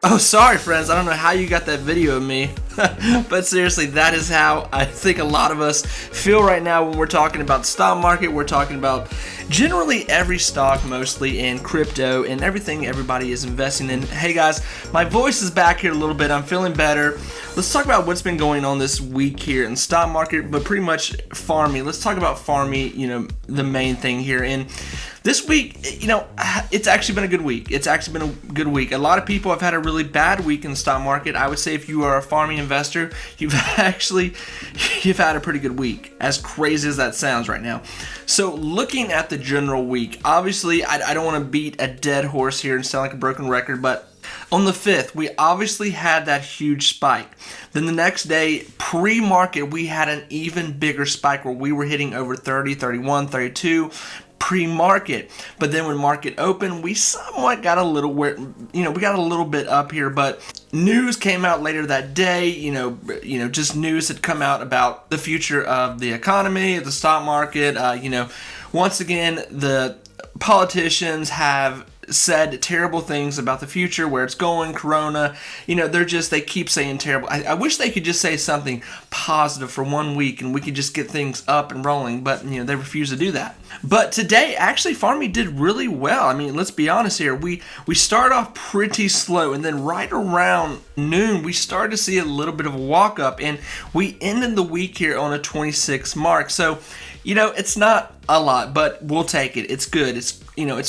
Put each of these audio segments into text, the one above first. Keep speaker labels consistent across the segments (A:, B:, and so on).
A: Oh, sorry, friends. I don't know how you got that video of me. But seriously, that is how I think a lot of us feel right now when we're talking about the stock market. We're talking about generally every stock, mostly, and crypto, and everything everybody is investing in. Hey, guys, my voice is back here a little bit. I'm feeling better. Let's talk about what's been going on this week here in the stock market, but pretty much Farmmi. Let's talk about Farmmi, the main thing here. And this week, it's actually been a good week. A lot of people have had a really bad week in the stock market. I would say if you are a Farmmi investor, you've had a pretty good week, as crazy as that sounds right now. So looking at the general week, obviously I don't want to beat a dead horse here and sound like a broken record, but on the 5th, we obviously had that huge spike. Then the next day, pre-market, we had an even bigger spike where we were hitting over 30, 31, 32 pre-market. But then when market opened, we somewhat got a little bit up here, but news came out later that day, just news had come out about the future of the economy, the stock market. Once again, the politicians have said terrible things about the future, where it's going, corona, they keep saying terrible. I wish they could just say something positive for 1 week and we could just get things up and rolling, but they refuse to do that. But today, actually, Farmmi did really well. I mean, let's be honest here. We started off pretty slow, and then right around noon, we started to see a little bit of a walk up, and we ended the week here on a 26 mark. So, it's not a lot, but we'll take it. It's good. It's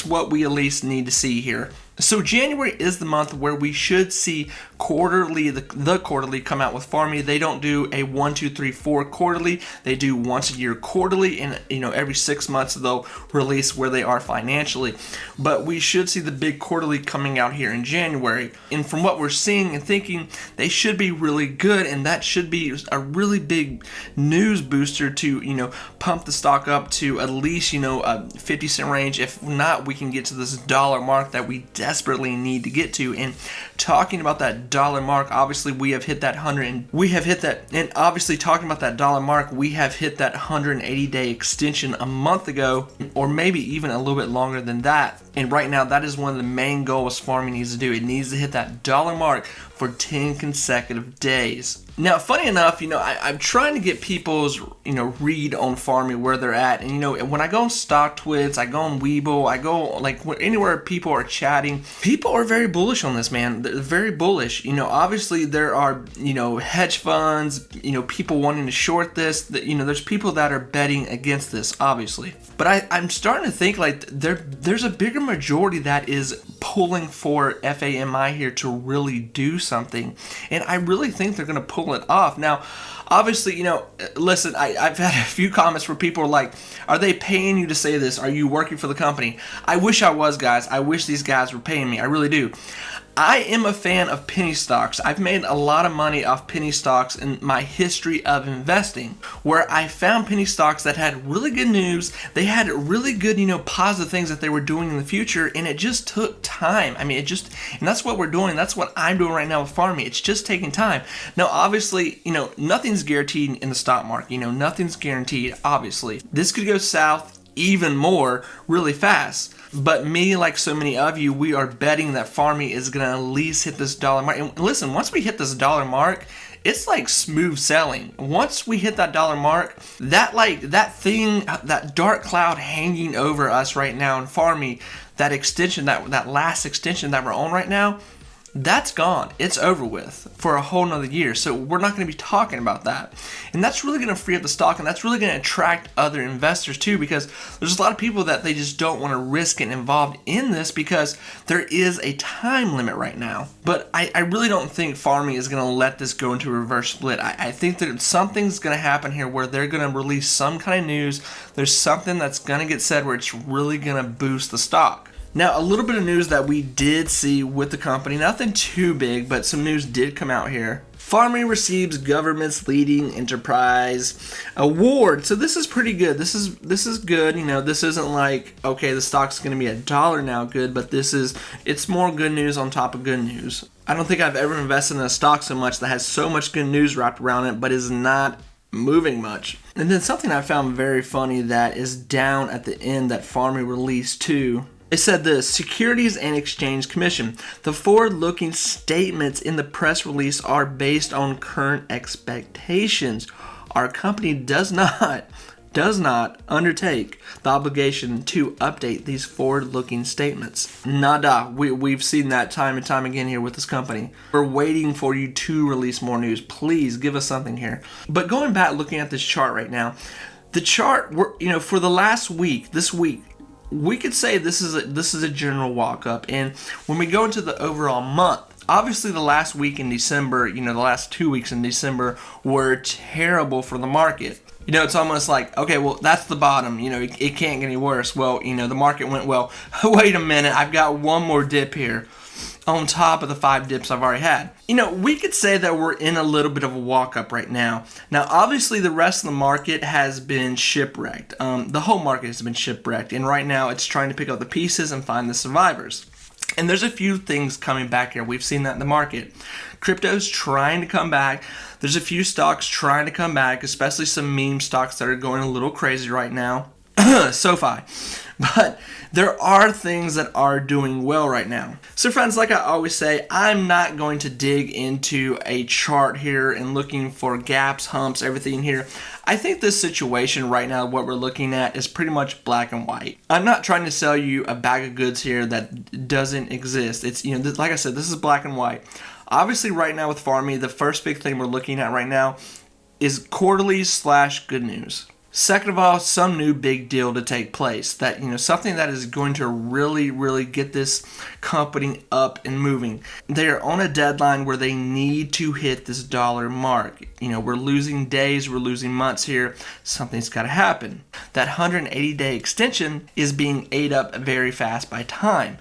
A: what we at least need to see here. So January is the month where we should see quarterly, the quarterly come out with Farmmi. They don't do a 1, 2, 3, 4 quarterly. They do once a year quarterly, and every 6 months they'll release where they are financially. But we should see the big quarterly coming out here in January. And from what we're seeing and thinking, they should be really good, and that should be a really big news booster to pump the stock up to at least a 50-cent range. If not, we can get to this dollar mark that we desperately need to get to. And talking about that dollar mark, obviously we have hit that and obviously talking about that dollar mark, we have hit that 180-day extension a month ago, or maybe even a little bit longer than that. And right now, that is one of the main goals Farmmi needs to do. It needs to hit that dollar mark for 10 consecutive days. Now, funny enough, I'm trying to get people's, read on Farmmi, where they're at. And, when I go on StockTwits, I go on Webull, I go, anywhere people are chatting, people are very bullish on this, man. They're very bullish. Obviously, there are, hedge funds, people wanting to short this. There's people that are betting against this, obviously. But I'm starting to think, there's a bigger majority that is pulling for Fami here to really do something. And I really think they're going to pull it off. Now, obviously, listen, I've had a few comments where people are like, are they paying you to say this? Are you working for the company? I wish I was, guys. I wish these guys were paying me. I really do. I am a fan of penny stocks. I've made a lot of money off penny stocks in my history of investing, where I found penny stocks that had really good news. They had really good, positive things that they were doing in the future, and it just took time. I mean, and that's what we're doing. That's what I'm doing right now with Farmmi. It's just taking time. Now, obviously, nothing's guaranteed in the stock market. Nothing's guaranteed, obviously. This could go south even more really fast. But me, like so many of you, we are betting that Farmmi is going to at least hit this dollar mark. And listen, once we hit this dollar mark, it's like smooth sailing. Once we hit that dollar mark, that dark cloud hanging over us right now in Farmmi, that extension, that last extension that we're on right now, that's gone. It's over with for a whole nother year. So we're not going to be talking about that. And that's really going to free up the stock, and that's really going to attract other investors too, because there's a lot of people that they just don't want to risk getting involved in this because there is a time limit right now. But I really don't think Farmmi is going to let this go into a reverse split. I think that something's going to happen here where they're going to release some kind of news. There's something that's going to get said where it's really going to boost the stock. Now, a little bit of news that we did see with the company, nothing too big, but some news did come out here. Farmmi receives government's leading enterprise award. So this is pretty good. This is good. This isn't like, okay, the stock's going to be $1 now good, but it's more good news on top of good news. I don't think I've ever invested in a stock so much that has so much good news wrapped around it, but is not moving much. And then something I found very funny that is down at the end that Farmmi released too. It said this: Securities and Exchange Commission. The forward-looking statements in the press release are based on current expectations. Our company does not undertake the obligation to update these forward-looking statements. Nada. We've seen that time and time again here with this company. We're waiting for you to release more news. Please give us something here. But going back, looking at this chart right now, the chart, for the last week, this week, we could say this is a general walk-up. And when we go into the overall month, obviously the last week in December, the last 2 weeks in December were terrible for the market. It's almost like, okay, well, that's the bottom. It can't get any worse. Well, the market went, well, wait a minute, I've got one more dip here on top of the 5 dips I've already had. We could say that we're in a little bit of a walk-up right now. Now, obviously, the rest of the market has been shipwrecked. The whole market has been shipwrecked, and right now it's trying to pick up the pieces and find the survivors. And there's a few things coming back here. We've seen that in the market. Crypto's trying to come back. There's a few stocks trying to come back, especially some meme stocks that are going a little crazy right now. SoFi. But there are things that are doing well right now. So friends, like I always say, I'm not going to dig into a chart here and looking for gaps, humps, everything here. I think this situation right now, what we're looking at, is pretty much black and white. I'm not trying to sell you a bag of goods here that doesn't exist. It's, like I said, this is black and white. Obviously right now with Farmmi, the first big thing we're looking at right now is quarterly/good news. Second of all, some new big deal to take place that, something that is going to really, really get this company up and moving. They're on a deadline where they need to hit this dollar mark. We're losing days, we're losing months here. Something's got to happen. That 180-day extension is being ate up very fast by time.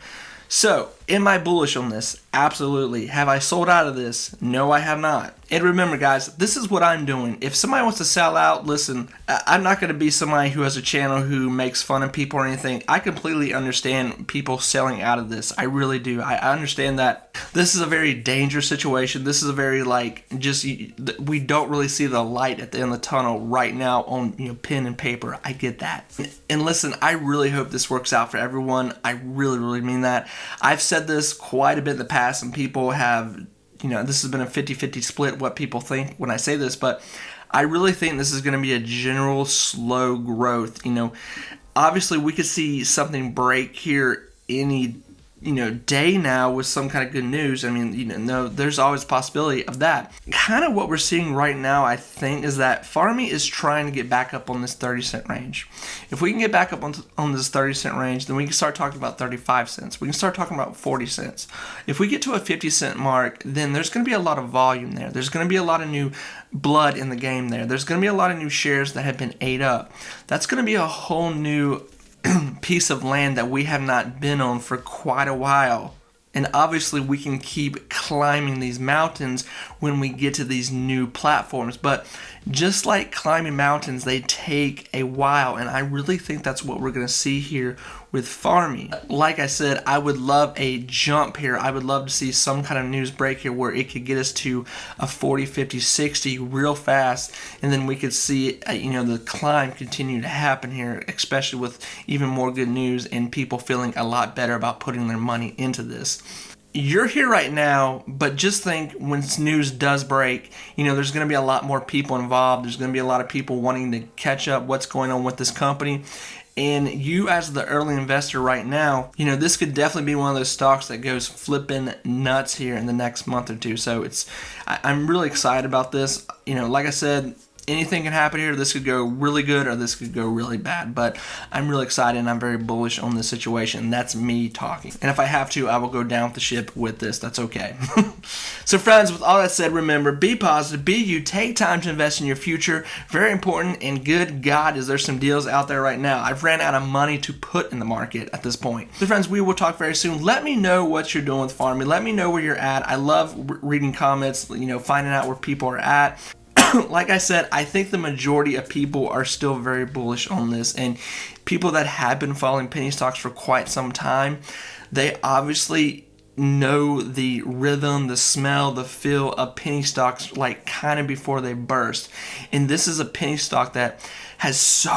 A: So, am I bullish on this? Absolutely. Have I sold out of this? No, I have not. And remember, guys, this is what I'm doing. If somebody wants to sell out, listen, I'm not going to be somebody who has a channel who makes fun of people or anything. I completely understand people selling out of this. I really do. I understand that this is a very dangerous situation. This is a very, we don't really see the light at the end of the tunnel right now on, pen and paper. I get that. And listen, I really hope this works out for everyone. I really, really mean that. I've said this quite a bit in the past, and people have, this has been a 50-50 split what people think when I say this, but I really think this is going to be a general slow growth. Obviously we could see something break here any day now with some kind of good news. I mean, there's always a possibility of that. Kind of what we're seeing right now, I think, is that Farmmi is trying to get back up on this 30-cent range. If we can get back up on this 30-cent range, then we can start talking about 35 cents. We can start talking about 40 cents. If we get to a 50-cent mark, then there's going to be a lot of volume there. There's going to be a lot of new blood in the game there. There's going to be a lot of new shares that have been ate up. That's going to be a whole new piece of land that we have not been on for quite a while. And obviously we can keep climbing these mountains when we get to these new platforms. But just like climbing mountains, they take a while. And I really think that's what we're going to see here with Farmmi. Like I said, I would love a jump here. I would love to see some kind of news break here where it could get us to a 40, 50, 60 real fast. And then we could see, the climb continue to happen here, especially with even more good news and people feeling a lot better about putting their money into this. You're here right now, but just think when news does break, there's going to be a lot more people involved. There's going to be a lot of people wanting to catch up what's going on with this company. And you as the early investor right now, this could definitely be one of those stocks that goes flipping nuts here in the next month or two. So I'm really excited about this. Like I said, anything can happen here. This could go really good or this could go really bad. But I'm really excited and I'm very bullish on this situation. That's me talking. And if I have to, I will go down with the ship with this. That's okay. So friends, with all that said, remember, be positive, be you, take time to invest in your future. Very important, and good God, is there some deals out there right now. I've ran out of money to put in the market at this point. So friends, we will talk very soon. Let me know what you're doing with Farmmi. Let me know where you're at. I love reading comments, finding out where people are at. Like I said, I think the majority of people are still very bullish on this, and people that have been following penny stocks for quite some time, they obviously know the rhythm, the smell, the feel of penny stocks kind of before they burst. And this is a penny stock that has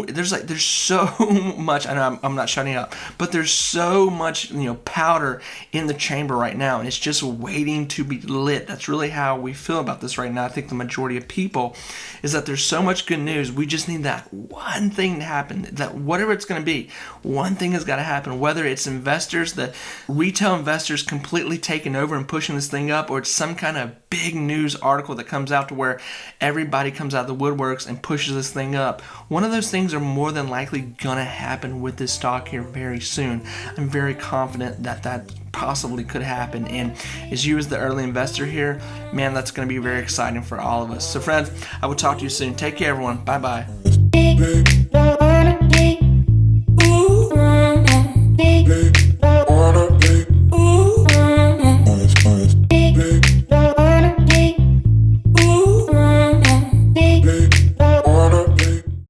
A: there's so much. I know I'm not shutting up, but there's so much, powder in the chamber right now, and it's just waiting to be lit. That's really how we feel about this right now. I think the majority of people is that there's so much good news. We just need that one thing to happen, that whatever it's going to be, one thing has got to happen, whether it's investors, the retail investors completely taking over and pushing this thing up, or it's some kind of big news article that comes out to where everybody comes out of the woodworks and pushes this thing up. One of those things are more than likely going to happen with this stock here very soon. I'm very confident that possibly could happen, and as you as the early investor here, man, that's going to be very exciting for all of us. So friends, I will talk to you soon. Take care, everyone. Bye bye.